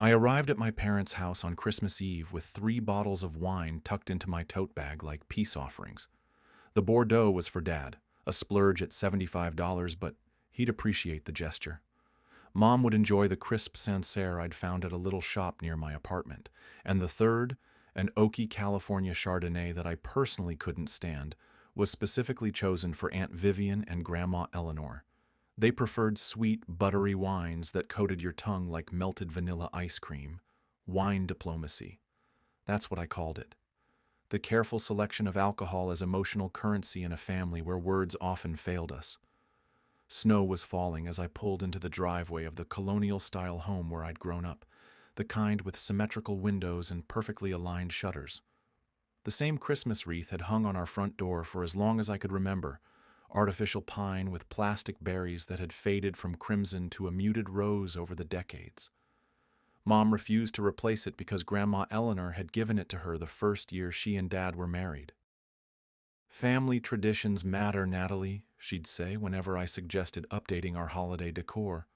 I arrived at my parents' house on Christmas Eve with 3 bottles of wine tucked into my tote bag like peace offerings. The Bordeaux was for Dad, a splurge at $75, but he'd appreciate the gesture. Mom would enjoy the crisp Sancerre I'd found at a little shop near my apartment, and the third, an oaky California Chardonnay that I personally couldn't stand, was specifically chosen for Aunt Vivian and Grandma Eleanor. They preferred sweet, buttery wines that coated your tongue like melted vanilla ice cream. Wine diplomacy. That's what I called it. The careful selection of alcohol as emotional currency in a family where words often failed us. Snow was falling as I pulled into the driveway of the colonial-style home where I'd grown up, the kind with symmetrical windows and perfectly aligned shutters. The same Christmas wreath had hung on our front door for as long as I could remember, artificial pine with plastic berries that had faded from crimson to a muted rose over the decades. Mom refused to replace it because Grandma Eleanor had given it to her the first year she and Dad were married. "Family traditions matter, Natalie," she'd say whenever I suggested updating our holiday decor.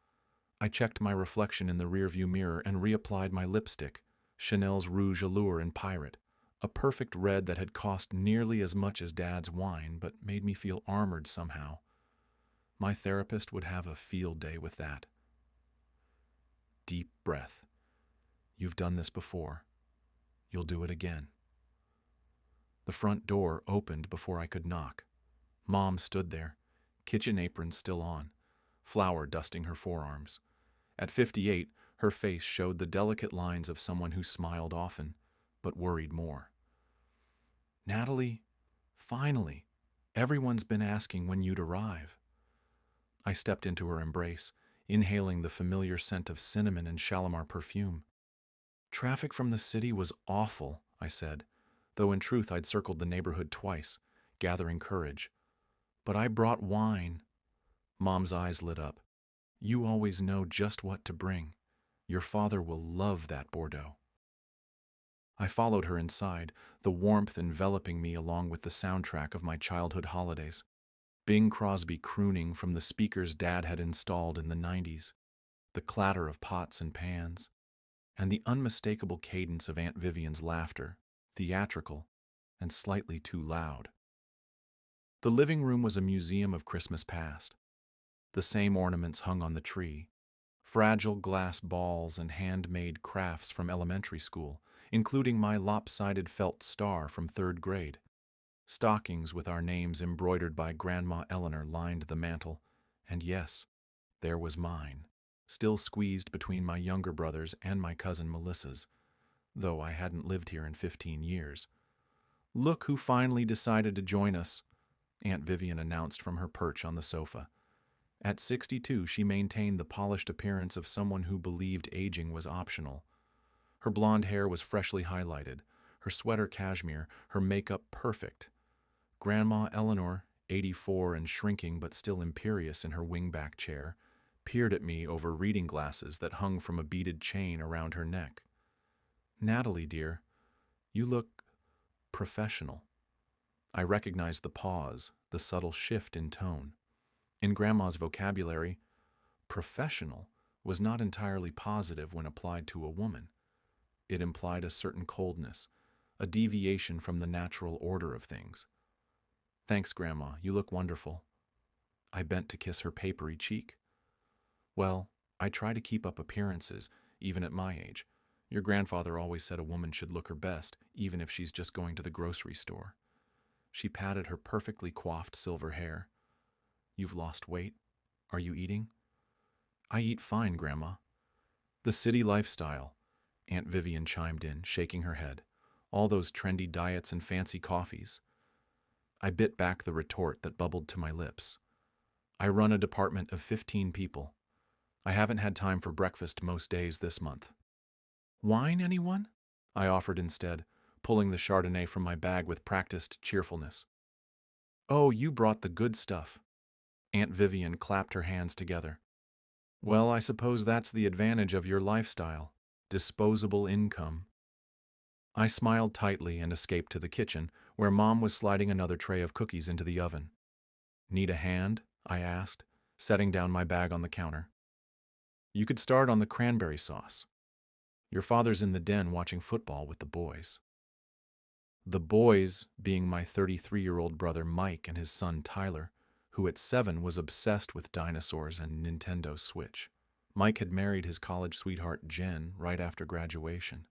I checked my reflection in the rearview mirror and reapplied my lipstick, Chanel's Rouge Allure in Pirate, a perfect red that had cost nearly as much as Dad's wine but made me feel armored somehow. My therapist would have a field day with that. Deep breath. You've done this before. You'll do it again. The front door opened before I could knock. Mom stood there, kitchen apron still on, flour dusting her forearms. At 58, her face showed the delicate lines of someone who smiled often, but worried more. "Natalie, finally, everyone's been asking when you'd arrive." I stepped into her embrace, inhaling the familiar scent of cinnamon and Shalimar perfume. "Traffic from the city was awful," I said, though in truth I'd circled the neighborhood twice, gathering courage. "But I brought wine." Mom's eyes lit up. "You always know just what to bring. Your father will love that Bordeaux." I followed her inside, the warmth enveloping me along with the soundtrack of my childhood holidays. Bing Crosby crooning from the speakers Dad had installed in the 90s, the clatter of pots and pans, and the unmistakable cadence of Aunt Vivian's laughter, theatrical and slightly too loud. The living room was a museum of Christmas past. The same ornaments hung on the tree, fragile glass balls and handmade crafts from elementary school, including my lopsided felt star from 3rd grade. Stockings with our names embroidered by Grandma Eleanor lined the mantel, and yes, there was mine, still squeezed between my younger brother's and my cousin Melissa's, though I hadn't lived here in 15 years. "Look who finally decided to join us," Aunt Vivian announced from her perch on the sofa. At 62, she maintained the polished appearance of someone who believed aging was optional. Her blonde hair was freshly highlighted, her sweater cashmere, her makeup perfect. Grandma Eleanor, 84 and shrinking but still imperious in her wingback chair, peered at me over reading glasses that hung from a beaded chain around her neck. "Natalie, dear, you look professional." I recognized the pause, the subtle shift in tone. In Grandma's vocabulary, professional was not entirely positive when applied to a woman. It implied a certain coldness, a deviation from the natural order of things. "Thanks, Grandma, you look wonderful." I bent to kiss her papery cheek. "Well, I try to keep up appearances, even at my age. Your grandfather always said a woman should look her best, even if she's just going to the grocery store." She patted her perfectly coiffed silver hair. "You've lost weight? Are you eating?" "I eat fine, Grandma." "The city lifestyle," Aunt Vivian chimed in, shaking her head. "All those trendy diets and fancy coffees." I bit back the retort that bubbled to my lips. "I run a department of 15 people. I haven't had time for breakfast most days this month." "Wine, anyone?" I offered instead, pulling the Chardonnay from my bag with practiced cheerfulness. "Oh, you brought the good stuff." Aunt Vivian clapped her hands together. "Well, I suppose that's the advantage of your lifestyle. Disposable income." I smiled tightly and escaped to the kitchen, where Mom was sliding another tray of cookies into the oven. "Need a hand?" I asked, setting down my bag on the counter. "You could start on the cranberry sauce." Your father's in the den watching football with the boys. The boys being my 33-year-old brother Mike and his son Tyler, who at 7 was obsessed with dinosaurs and Nintendo Switch. Mike had married his college sweetheart Jen right after graduation.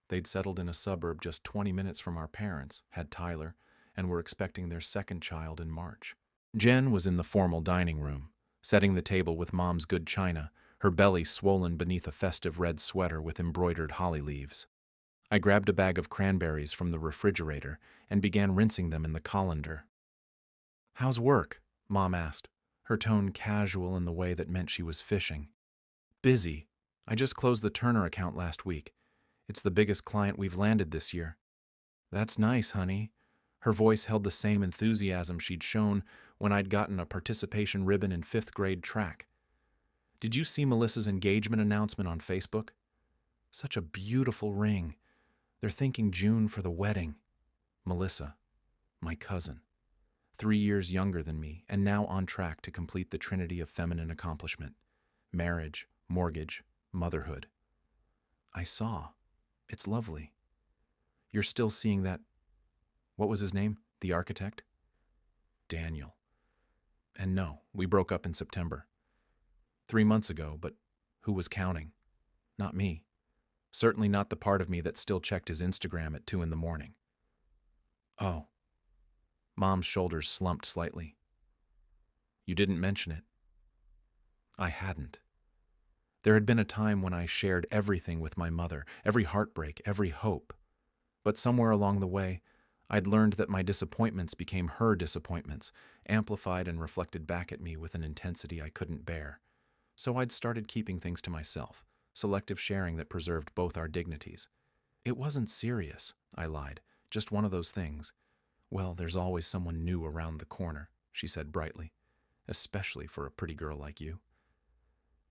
They'd settled in a suburb just 20 minutes from our parents, had Tyler, and were expecting their second child in March. Jen was in the formal dining room, setting the table with Mom's good china, her belly swollen beneath a festive red sweater with embroidered holly leaves. I grabbed a bag of cranberries from the refrigerator and began rinsing them in the colander. "How's work?" Mom asked, her tone casual in the way that meant she was fishing. "Busy. I just closed the Turner account last week. It's the biggest client we've landed this year." "That's nice, honey." Her voice held the same enthusiasm she'd shown when I'd gotten a participation ribbon in 5th grade track. "Did you see Melissa's engagement announcement on Facebook? Such a beautiful ring. They're thinking June for the wedding." Melissa, my cousin, 3 years younger than me, and now on track to complete the trinity of feminine accomplishment: marriage, mortgage, motherhood. I saw. It's lovely. You're still seeing that. What was his name? The architect? Daniel. And no, we broke up in September. 3 months ago, but who was counting? Not me. Certainly not the part of me that still checked his Instagram at 2 in the morning. Oh. Mom's shoulders slumped slightly. You didn't mention it. I hadn't. There had been a time when I shared everything with my mother, every heartbreak, every hope. But somewhere along the way, I'd learned that my disappointments became her disappointments, amplified and reflected back at me with an intensity I couldn't bear. So I'd started keeping things to myself, selective sharing that preserved both our dignities. "It wasn't serious," I lied, "just one of those things." "Well, there's always someone new around the corner," she said brightly, "especially for a pretty girl like you."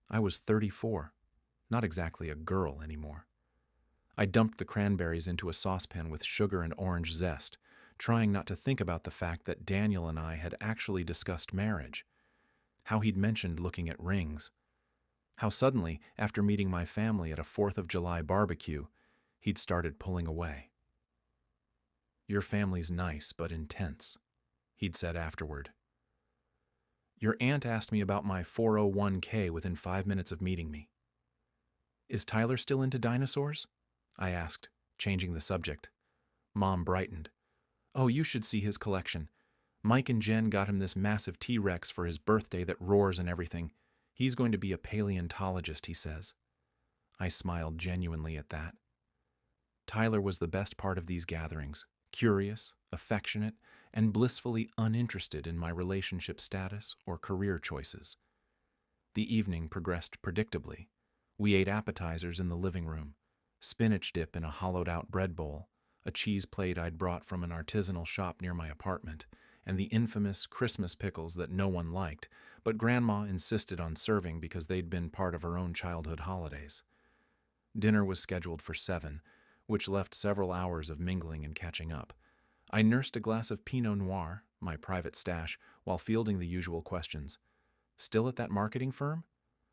I was 34, not exactly a girl anymore. I dumped the cranberries into a saucepan with sugar and orange zest, trying not to think about the fact that Daniel and I had actually discussed marriage, how he'd mentioned looking at rings, how suddenly, after meeting my family at a 4th of July barbecue, he'd started pulling away. "Your family's nice but intense," he'd said afterward. "Your aunt asked me about my 401k within 5 minutes of meeting me." "Is Tyler still into dinosaurs?" I asked, changing the subject. Mom brightened. "Oh, you should see his collection. Mike and Jen got him this massive T-Rex for his birthday that roars and everything. He's going to be a paleontologist, he says." I smiled genuinely at that. Tyler was the best part of these gatherings, curious, affectionate, and blissfully uninterested in my relationship status or career choices. The evening progressed predictably. We ate appetizers in the living room, spinach dip in a hollowed-out bread bowl, a cheese plate I'd brought from an artisanal shop near my apartment, and the infamous Christmas pickles that no one liked, but Grandma insisted on serving because they'd been part of her own childhood holidays. Dinner was scheduled for 7, which left several hours of mingling and catching up. I nursed a glass of Pinot Noir, my private stash, while fielding the usual questions. "Still at that marketing firm?"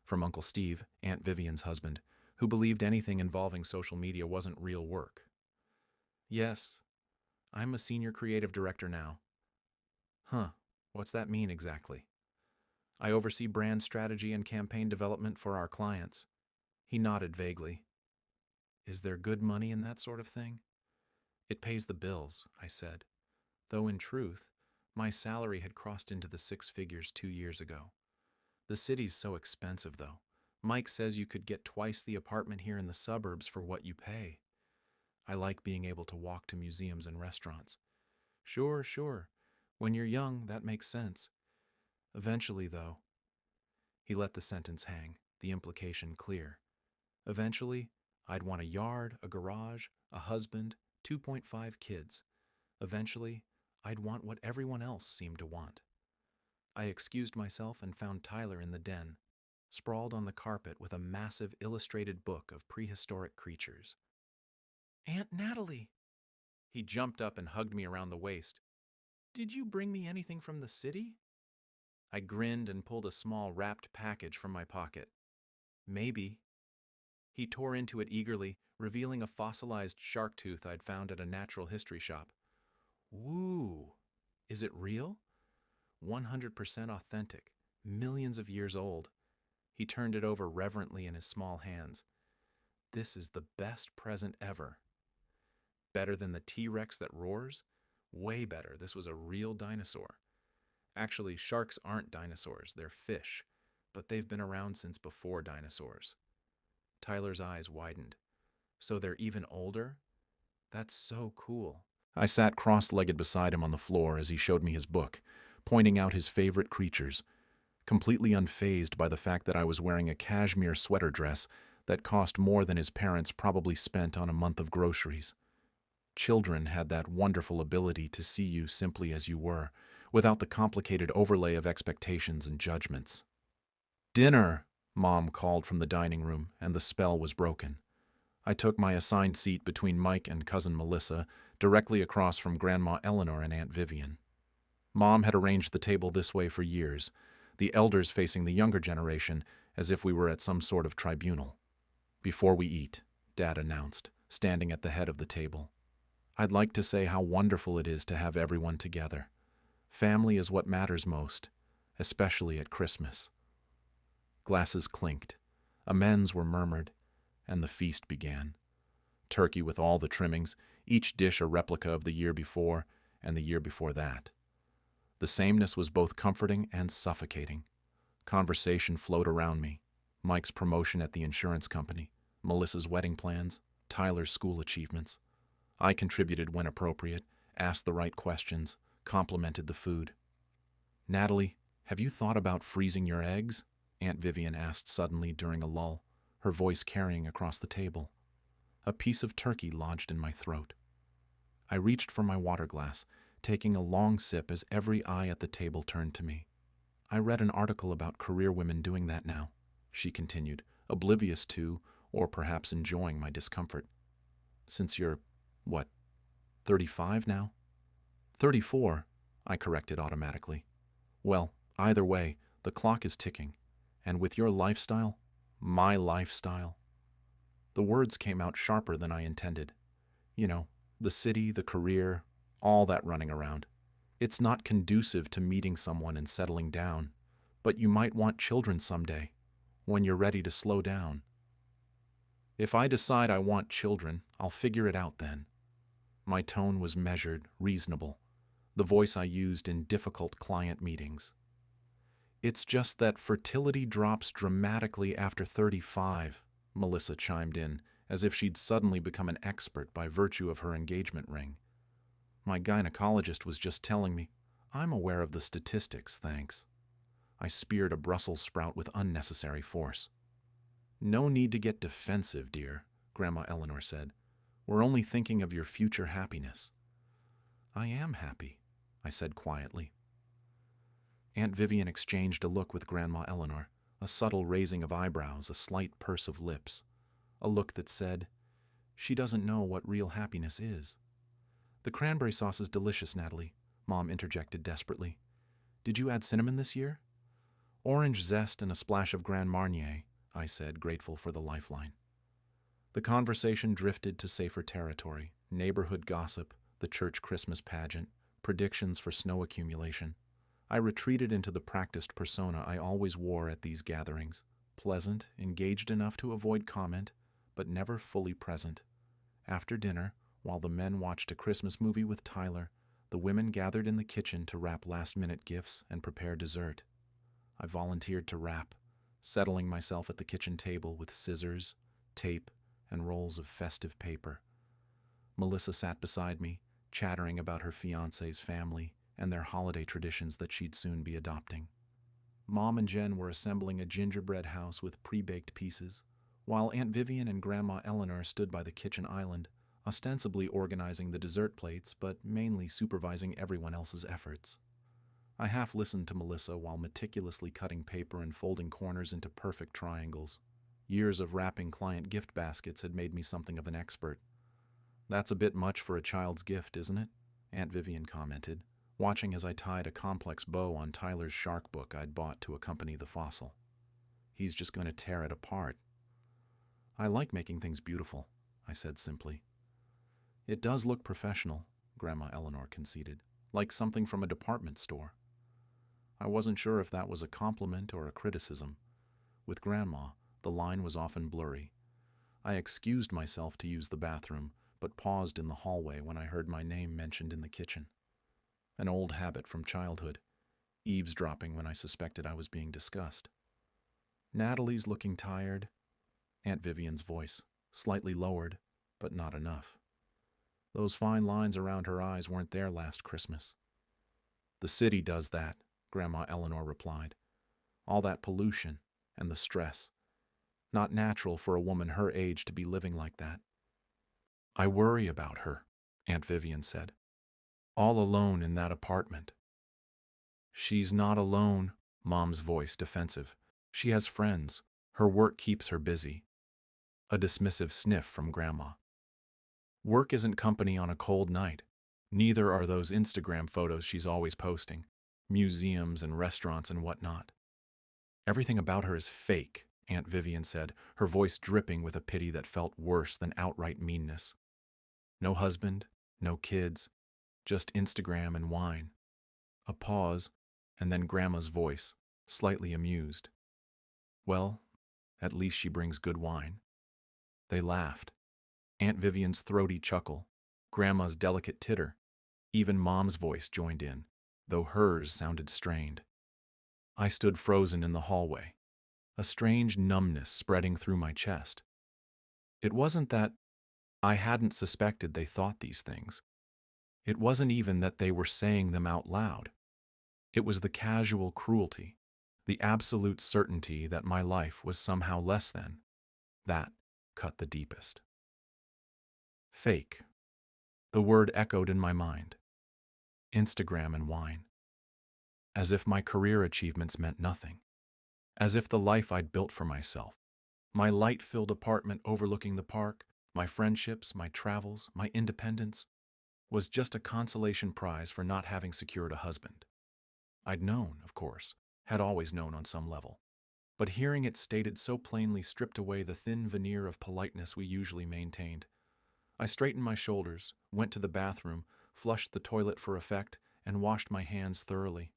From Uncle Steve, Aunt Vivian's husband, who believed anything involving social media wasn't real work. "Yes. I'm a senior creative director now." "Huh. What's that mean exactly?" "I oversee brand strategy and campaign development for our clients." He nodded vaguely. "Is there good money in that sort of thing?" "It pays the bills," I said, though in truth, my salary had crossed into the 6 figures 2 years ago. The city's so expensive, though. Mike says you could get twice the apartment here in the suburbs for what you pay. I like being able to walk to museums and restaurants. Sure, sure. When you're young, that makes sense. Eventually, though. He let the sentence hang, the implication clear. Eventually, I'd want a yard, a garage, a husband, 2.5 kids. Eventually, I'd want what everyone else seemed to want. I excused myself and found Tyler in the den, sprawled on the carpet with a massive illustrated book of prehistoric creatures. "Aunt Natalie!" He jumped up and hugged me around the waist. "Did you bring me anything from the city?" I grinned and pulled a small wrapped package from my pocket. "Maybe." He tore into it eagerly, revealing a fossilized shark tooth I'd found at a natural history shop. Woo! Is it real? 100% authentic, millions of years old. He turned it over reverently in his small hands. This is the best present ever. Better than the T-Rex that roars? Way better. This was a real dinosaur. Actually, sharks aren't dinosaurs, they're fish, but they've been around since before dinosaurs. Tyler's eyes widened. So they're even older? That's so cool. I sat cross-legged beside him on the floor as he showed me his book, pointing out his favorite creatures, completely unfazed by the fact that I was wearing a cashmere sweater dress that cost more than his parents probably spent on a month of groceries. Children had that wonderful ability to see you simply as you were, without the complicated overlay of expectations and judgments. "Dinner!" Mom called from the dining room, and the spell was broken. I took my assigned seat between Mike and cousin Melissa, directly across from Grandma Eleanor and Aunt Vivian. Mom had arranged the table this way for years, the elders facing the younger generation as if we were at some sort of tribunal. "Before we eat," Dad announced, standing at the head of the table, "I'd like to say how wonderful it is to have everyone together. Family is what matters most, especially at Christmas." Glasses clinked, amens were murmured, and the feast began. Turkey with all the trimmings, each dish a replica of the year before and the year before that. The sameness was both comforting and suffocating. Conversation flowed around me. Mike's promotion at the insurance company, Melissa's wedding plans, Tyler's school achievements. I contributed when appropriate, asked the right questions, complimented the food. "Natalie, have you thought about freezing your eggs?" Aunt Vivian asked suddenly during a lull, her voice carrying across the table. A piece of turkey lodged in my throat. I reached for my water glass, taking a long sip as every eye at the table turned to me. "I read an article about career women doing that now," she continued, oblivious to, or perhaps enjoying my discomfort. "Since you're, what, 35 now?" 34, I corrected automatically. "Well, either way, the clock is ticking. And with your lifestyle, my lifestyle." The words came out sharper than I intended. You know, the city, the career, all that running around. It's not conducive to meeting someone and settling down, but you might want children someday, when you're ready to slow down. "If I decide I want children, I'll figure it out then." My tone was measured, reasonable, the voice I used in difficult client meetings. "It's just that fertility drops dramatically after 35, Melissa chimed in, as if she'd suddenly become an expert by virtue of her engagement ring. "My gynecologist was just telling me. I'm aware of the statistics, thanks." I speared a Brussels sprout with unnecessary force. "No need to get defensive, dear," Grandma Eleanor said. "We're only thinking of your future happiness." "I am happy," I said quietly. Aunt Vivian exchanged a look with Grandma Eleanor, a subtle raising of eyebrows, a slight purse of lips, a look that said, "She doesn't know what real happiness is." "The cranberry sauce is delicious, Natalie," Mom interjected desperately. "Did you add cinnamon this year?" "Orange zest and a splash of Grand Marnier," I said, grateful for the lifeline. The conversation drifted to safer territory, neighborhood gossip, the church Christmas pageant, predictions for snow accumulation. I retreated into the practiced persona I always wore at these gatherings, pleasant, engaged enough to avoid comment, but never fully present. After dinner, while the men watched a Christmas movie with Tyler, the women gathered in the kitchen to wrap last-minute gifts and prepare dessert. I volunteered to wrap, settling myself at the kitchen table with scissors, tape, and rolls of festive paper. Melissa sat beside me, chattering about her fiancé's family and their holiday traditions that she'd soon be adopting. Mom and Jen were assembling a gingerbread house with pre-baked pieces, while Aunt Vivian and Grandma Eleanor stood by the kitchen island, ostensibly organizing the dessert plates, but mainly supervising everyone else's efforts. I half listened to Melissa while meticulously cutting paper and folding corners into perfect triangles. Years of wrapping client gift baskets had made me something of an expert. "That's a bit much for a child's gift, isn't it?" Aunt Vivian commented, watching as I tied a complex bow on Tyler's shark book I'd bought to accompany the fossil. "He's just going to tear it apart." I like making things beautiful, I said simply. It does look professional, Grandma Eleanor conceded, like something from a department store. I wasn't sure if that was a compliment or a criticism. With Grandma, the line was often blurry. I excused myself to use the bathroom, but paused in the hallway when I heard my name mentioned in the kitchen. An old habit from childhood, eavesdropping when I suspected I was being discussed. Natalie's looking tired. Aunt Vivian's voice, slightly lowered, but not enough. Those fine lines around her eyes weren't there last Christmas. The city does that, Grandma Eleanor replied. All that pollution and the stress. Not natural for a woman her age to be living like that. I worry about her, Aunt Vivian said. All alone in that apartment. She's not alone, Mom's voice defensive. She has friends. Her work keeps her busy. A dismissive sniff from Grandma. Work isn't company on a cold night. Neither are those Instagram photos she's always posting. Museums and restaurants and whatnot. Everything about her is fake, Aunt Vivian said, her voice dripping with a pity that felt worse than outright meanness. No husband, no kids, just Instagram and wine. A pause, and then Grandma's voice, slightly amused. Well, at least she brings good wine. They laughed. Aunt Vivian's throaty chuckle, Grandma's delicate titter. Even Mom's voice joined in, though hers sounded strained. I stood frozen in the hallway, a strange numbness spreading through my chest. It wasn't that I hadn't suspected they thought these things. It wasn't even that they were saying them out loud. It was the casual cruelty, the absolute certainty that my life was somehow less than. That cut the deepest. Fake. The word echoed in my mind. Instagram and wine. As if my career achievements meant nothing. As if the life I'd built for myself, my light-filled apartment overlooking the park, my friendships, my travels, my independence, was just a consolation prize for not having secured a husband. I'd known, of course, had always known on some level. But hearing it stated so plainly stripped away the thin veneer of politeness we usually maintained. I straightened my shoulders, went to the bathroom, flushed the toilet for effect, and washed my hands thoroughly.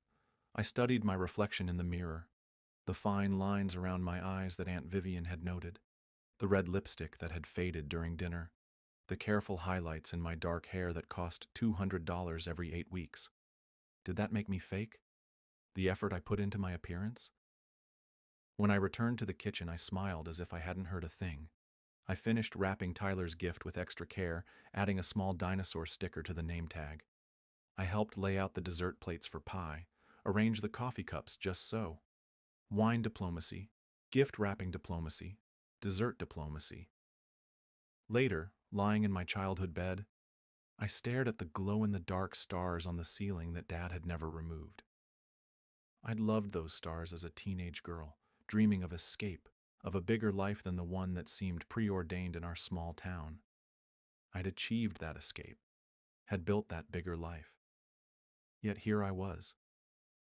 I studied my reflection in the mirror, the fine lines around my eyes that Aunt Vivian had noted, the red lipstick that had faded during dinner, the careful highlights in my dark hair that cost $200 every 8 weeks. Did that make me fake? The effort I put into my appearance? When I returned to the kitchen, I smiled as if I hadn't heard a thing. I finished wrapping Tyler's gift with extra care, adding a small dinosaur sticker to the name tag. I helped lay out the dessert plates for pie, arrange the coffee cups just so. Wine diplomacy, gift wrapping diplomacy, dessert diplomacy. Later, lying in my childhood bed, I stared at the glow-in-the-dark stars on the ceiling that Dad had never removed. I'd loved those stars as a teenage girl, dreaming of escape, of a bigger life than the one that seemed preordained in our small town. I'd achieved that escape, had built that bigger life. Yet here I was,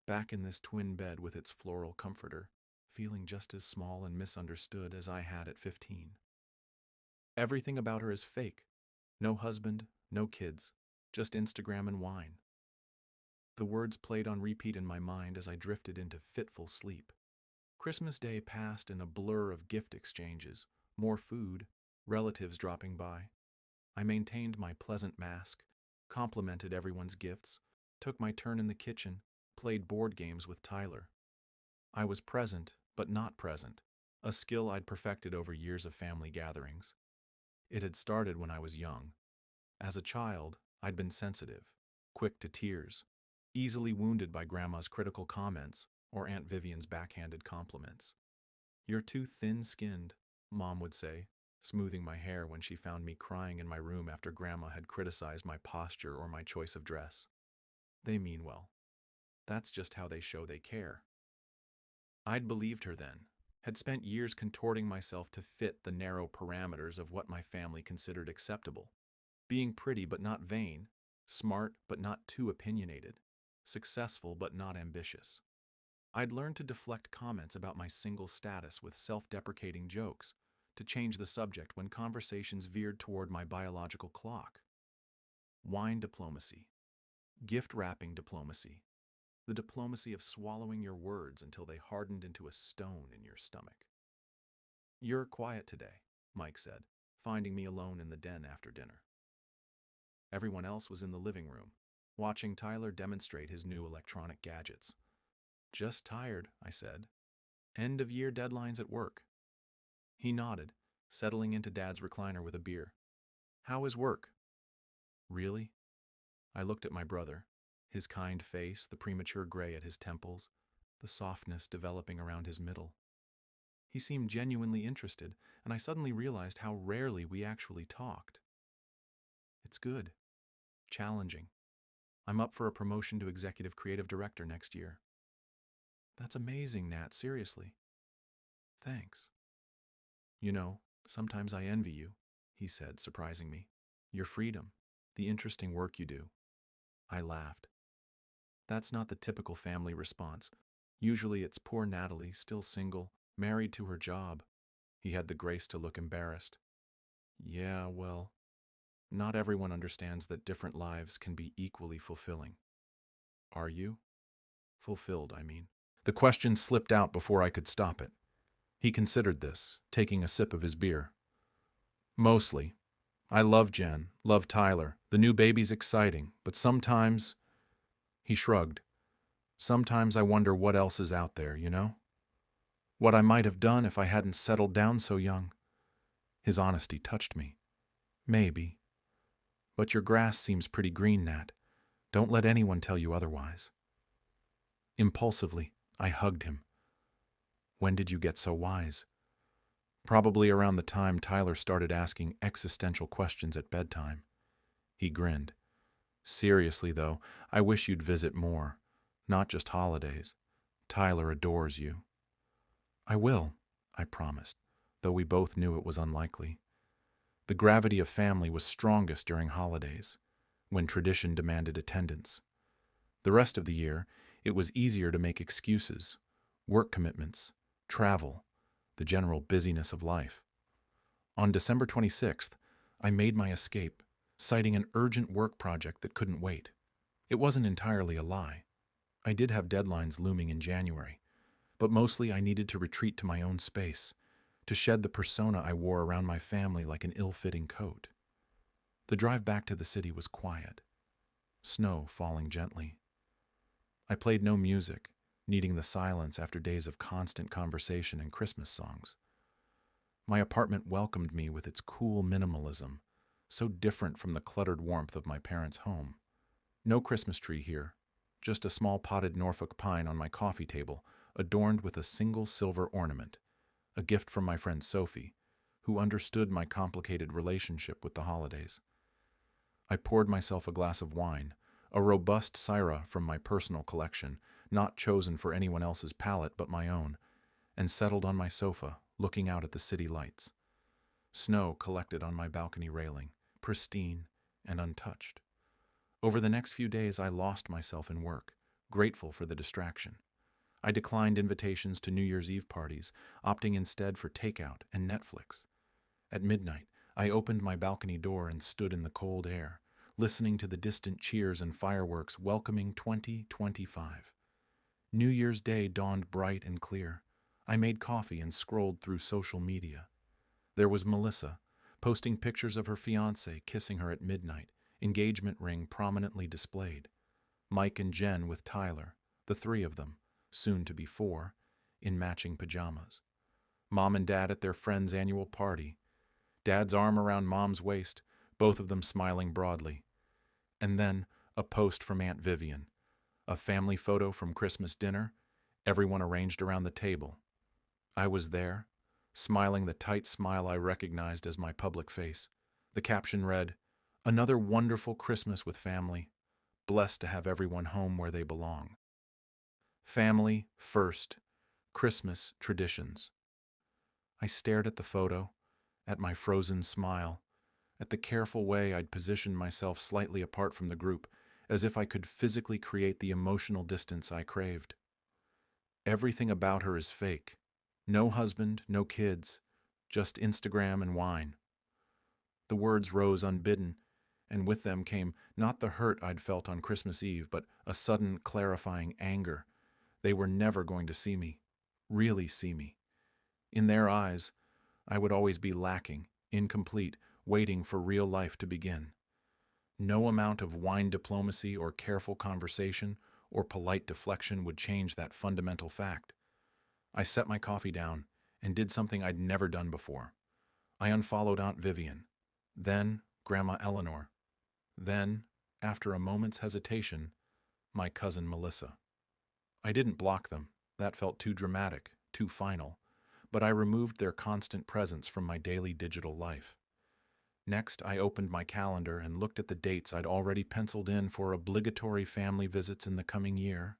back in this twin bed with its floral comforter, feeling just as small and misunderstood as I had at 15. Everything about her is fake. No husband, no kids, just Instagram and wine. The words played on repeat in my mind as I drifted into fitful sleep. Christmas Day passed in a blur of gift exchanges, more food, relatives dropping by. I maintained my pleasant mask, complimented everyone's gifts, took my turn in the kitchen, played board games with Tyler. I was present, but not present, a skill I'd perfected over years of family gatherings. It had started when I was young. As a child, I'd been sensitive, quick to tears, easily wounded by Grandma's critical comments or Aunt Vivian's backhanded compliments. "You're too thin-skinned," Mom would say, smoothing my hair when she found me crying in my room after Grandma had criticized my posture or my choice of dress. They mean well. That's just how they show they care. I'd believed her then, had spent years contorting myself to fit the narrow parameters of what my family considered acceptable. Being pretty but not vain, smart but not too opinionated, successful but not ambitious. I'd learned to deflect comments about my single status with self-deprecating jokes, to change the subject when conversations veered toward my biological clock. Wine diplomacy, gift wrapping diplomacy, the diplomacy of swallowing your words until they hardened into a stone in your stomach. "You're quiet today," Mike said, finding me alone in the den after dinner. Everyone else was in the living room, watching Tyler demonstrate his new electronic gadgets. "Just tired," I said. "End-of-year deadlines at work." He nodded, settling into Dad's recliner with a beer. "How is work?" "Really?" I looked at my brother, his kind face, the premature gray at his temples, the softness developing around his middle. He seemed genuinely interested, and I suddenly realized how rarely we actually talked. "It's good. Challenging. I'm up for a promotion to executive creative director next year." "That's amazing, Nat, seriously." "Thanks." "You know, sometimes I envy you," he said, surprising me. "Your freedom, the interesting work you do." I laughed. That's not the typical family response. Usually it's poor Natalie, still single, married to her job. He had the grace to look embarrassed. "Yeah, well, not everyone understands that different lives can be equally fulfilling." "Are you?" "Fulfilled, I mean." The question slipped out before I could stop it. He considered this, taking a sip of his beer. "Mostly. I love Jen, love Tyler. The new baby's exciting, but sometimes—" He shrugged. "Sometimes I wonder what else is out there, you know? What I might have done if I hadn't settled down so young." His honesty touched me. "Maybe. But your grass seems pretty green, Nat. Don't let anyone tell you otherwise." Impulsively, I hugged him. "When did you get so wise?" "Probably around the time Tyler started asking existential questions at bedtime." He grinned. "Seriously, though, I wish you'd visit more. Not just holidays. Tyler adores you." "I will," I promised, though we both knew it was unlikely. The gravity of family was strongest during holidays, when tradition demanded attendance. The rest of the year, it was easier to make excuses, work commitments, travel, the general busyness of life. On December 26th, I made my escape, citing an urgent work project that couldn't wait. It wasn't entirely a lie. I did have deadlines looming in January, but mostly I needed to retreat to my own space, to shed the persona I wore around my family like an ill-fitting coat. The drive back to the city was quiet, snow falling gently. I played no music, needing the silence after days of constant conversation and Christmas songs. My apartment welcomed me with its cool minimalism, so different from the cluttered warmth of my parents' home. No Christmas tree here, just a small potted Norfolk pine on my coffee table, adorned with a single silver ornament, a gift from my friend Sophie, who understood my complicated relationship with the holidays. I poured myself a glass of wine, a robust Syrah from my personal collection, not chosen for anyone else's palate but my own, and settled on my sofa, looking out at the city lights. Snow collected on my balcony railing, pristine and untouched. Over the next few days, I lost myself in work, grateful for the distraction. I declined invitations to New Year's Eve parties, opting instead for takeout and Netflix. At midnight, I opened my balcony door and stood in the cold air, listening to the distant cheers and fireworks welcoming 2025. New Year's Day dawned bright and clear. I made coffee and scrolled through social media. There was Melissa, posting pictures of her fiancé kissing her at midnight, engagement ring prominently displayed. Mike and Jen with Tyler, the three of them, soon to be four, in matching pajamas. Mom and Dad at their friend's annual party. Dad's arm around Mom's waist, both of them smiling broadly. And then a post from Aunt Vivian. A family photo from Christmas dinner, everyone arranged around the table. I was there, smiling the tight smile I recognized as my public face. The caption read, "Another wonderful Christmas with family. Blessed to have everyone home where they belong." Family first. Christmas traditions. I stared at the photo, at my frozen smile, at the careful way I'd positioned myself slightly apart from the group, as if I could physically create the emotional distance I craved. Everything about her is fake. No husband, no kids, Just Instagram and wine. The words rose unbidden, and with them came not the hurt I'd felt on Christmas Eve, but a sudden clarifying anger. They were never going to see me, really see me. In their eyes, I would always be lacking, incomplete, waiting for real life to begin. No amount of wine diplomacy or careful conversation or polite deflection would change that fundamental fact. I set my coffee down and did something I'd never done before. I unfollowed Aunt Vivian, then Grandma Eleanor, then, after a moment's hesitation, my cousin Melissa. I didn't block them. That felt too dramatic, too final. But I removed their constant presence from my daily digital life. Next, I opened my calendar and looked at the dates I'd already penciled in for obligatory family visits in the coming year: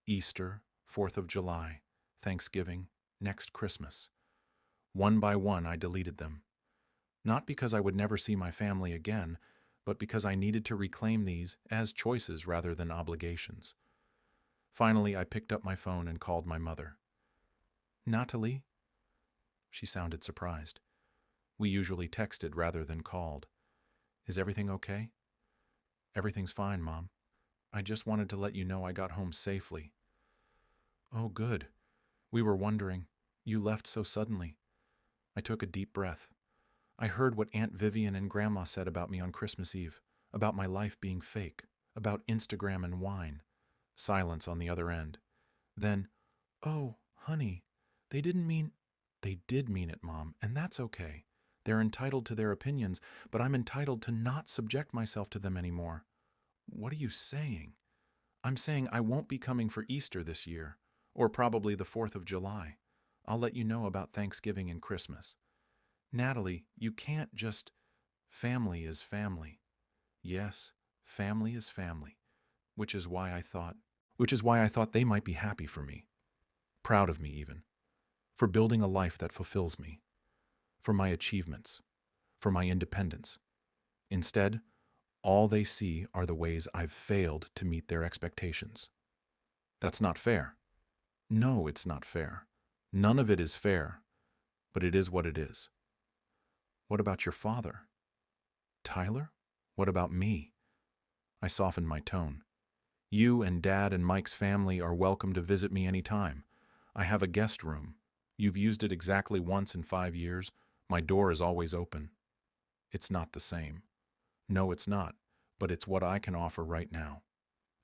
Easter, 4th of July, Thanksgiving, next Christmas. One by one, I deleted them. Not because I would never see my family again, but because I needed to reclaim these as choices rather than obligations. Finally, I picked up my phone and called my mother. "Natalie?" She sounded surprised. We usually texted rather than called. "Is everything okay?" "Everything's fine, Mom. I just wanted to let you know I got home safely." "Oh, good. We were wondering. You left so suddenly." I took a deep breath. I heard what Aunt Vivian and Grandma said about me on Christmas Eve, about my life being fake, about Instagram and wine. Silence on the other end. Then, "Oh, honey, they didn't mean—" "They did mean it, Mom, and that's okay. They're entitled to their opinions, but I'm entitled to not subject myself to them anymore." "What are you saying?" "I'm saying I won't be coming for Easter this year, or probably the 4th of July. I'll let you know about Thanksgiving and Christmas." "Natalie, you can't just—" "Family is family." "Yes, family is family, which is why I thought they might be happy for me, proud of me even, for building a life that fulfills me, for my achievements, for my independence. Instead, all they see are the ways I've failed to meet their expectations. That's not fair. No, it's not fair. None of it is fair, but it is what it is." "What about your father?" "Tyler? What about me?" I softened my tone. "You and Dad and Mike's family are welcome to visit me anytime. I have a guest room. You've used it exactly once in 5 years. My door is always open." "It's not the same." "No, it's not, but it's what I can offer right now."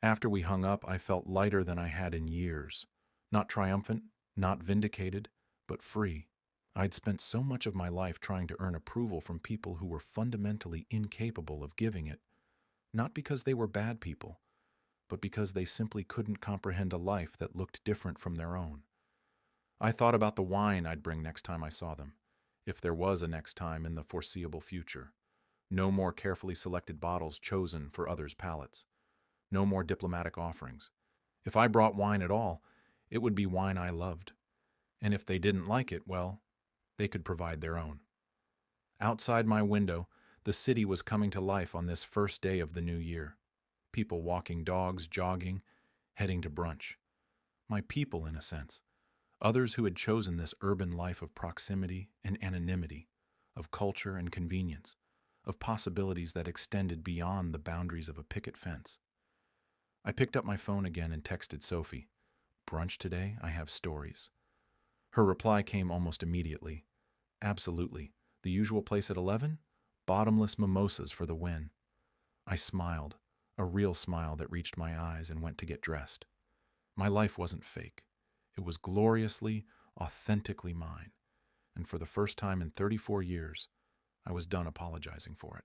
After we hung up, I felt lighter than I had in years. Not triumphant, not vindicated, but free. I'd spent so much of my life trying to earn approval from people who were fundamentally incapable of giving it, not because they were bad people, but because they simply couldn't comprehend a life that looked different from their own. I thought about the wine I'd bring next time I saw them, if there was a next time in the foreseeable future. No more carefully selected bottles chosen for others' palates. No more diplomatic offerings. If I brought wine at all, it would be wine I loved. And if they didn't like it, well, they could provide their own. Outside my window, the city was coming to life on this first day of the new year. People walking dogs, jogging, heading to brunch. My people, in a sense. Others who had chosen this urban life of proximity and anonymity, of culture and convenience, of possibilities that extended beyond the boundaries of a picket fence. I picked up my phone again and texted Sophie. "Brunch today? I have stories." Her reply came almost immediately. "Absolutely. The usual place at 11? Bottomless mimosas for the win." I smiled, a real smile that reached my eyes, and went to get dressed. My life wasn't fake. It was gloriously, authentically mine. And for the first time in 34 years, I was done apologizing for it.